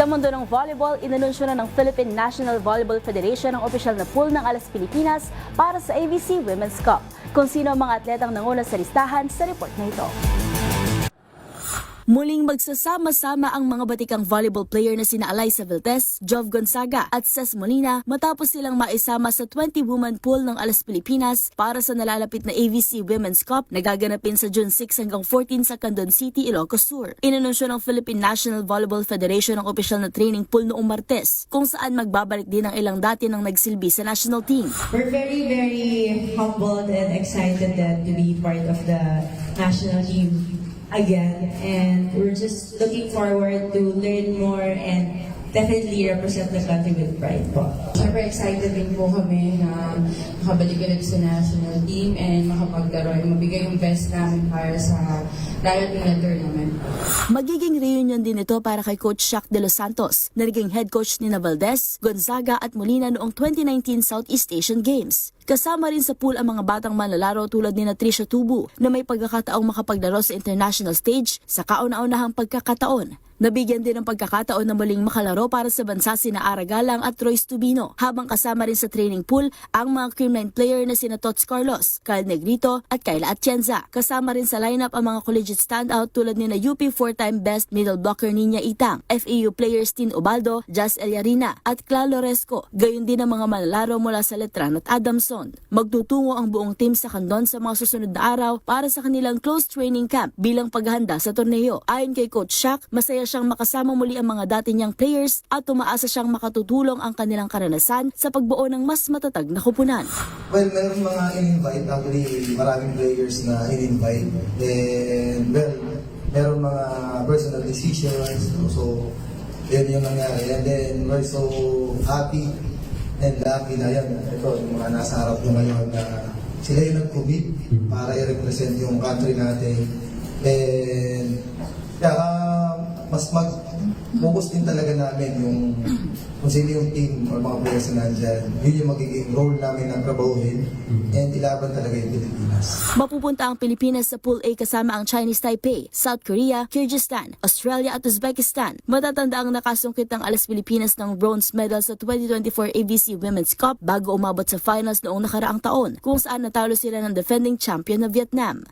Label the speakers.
Speaker 1: Sa mundo ng volleyball, inanunsyo na ng Philippine National Volleyball Federation ang opisyal na pool ng ALAS Pilipinas para sa ABC Women's Cup. Kung sino ang mga atletang nanguna sa listahan sa report na ito. Muling magsasama-sama ang mga batikang volleyball player na sina Alyssa Valdez, Jove Gonzaga at Ces Molina matapos silang maisama sa 20-woman pool ng ALAS Pilipinas para sa nalalapit na ABC Women's Cup na gaganapin sa June 6 hanggang 14 sa Candon City, Ilocos Sur. Inanunsyo ng Philippine National Volleyball Federation ang opisyal na training pool noong Martes kung saan magbabalik din ang ilang dati nang nagsilbi sa national team.
Speaker 2: We're very humbled and excited that to be part of the national team again, and we're just looking forward to learn more and definitely represent the country with pride po.
Speaker 3: Siyempre excited din po kami na makabalik ulit sa national team and makapaglaro at mabigay yung best namin para sa darating na tournament.
Speaker 1: Magiging reunion din ito para kay Coach Shaq De Los Santos na naging head coach ni Valdez, Gonzaga at Molina noong 2019 Southeast Asian Games. Kasama rin sa pool ang mga batang manlalaro tulad ni Tricia Tubu na may pagkakataong makapaglaro sa international stage sa kauna-unahang pagkakataon. Nabigyan din ng pagkakataon na muling makalaro para sa bansa sina Ara Galang at Royce Tubino, habang kasama rin sa training pool ang mga Cream Line player na sina Tots Carlos, Kyle Negrito at Kayla Atienza. Kasama rin sa lineup ang mga collegiate standout tulad ni na UP 4-time best middle blocker Nina Itang, FAU players Tin Ubaldo, Jazz Eliarina at Cla Loresco, gayon din ang mga manlalaro mula sa Letran at Adamson. Magtutungo ang buong team sa Candon sa mga susunod na araw para sa kanilang close training camp bilang paghahanda sa torneo. Ayon kay Coach Shaq, masaya siyang makasama muli ang mga dati niyang players at umaasa siyang makatutulong ang kanilang karanasan sa pagbuo ng mas matatag na kupunan.
Speaker 4: Well, meron mga in-invite, actually maraming players na in-invite, and well, meron mga personal decisions, so yun yung nangyari, and then we're so happy and lucky na yan. Ito, yung mga nasa harap nyo ngayon na sila yung nag-commit para i-represent yung country natin, and mas mag-focus din talaga namin yung kung sino yung team or mga players na nandyan. Yun yung magiging role namin na trabahuhin and ilaban talaga yung Pilipinas.
Speaker 1: Mapupunta ang Pilipinas sa Pool A kasama ang Chinese Taipei, South Korea, Kyrgyzstan, Australia at Uzbekistan. Matatanda ang nakasungkit ng ALAS Pilipinas ng bronze medal sa 2024 ABC Women's Cup bago umabot sa finals noong nakaraang taon kung saan natalo sila ng defending champion na Vietnam.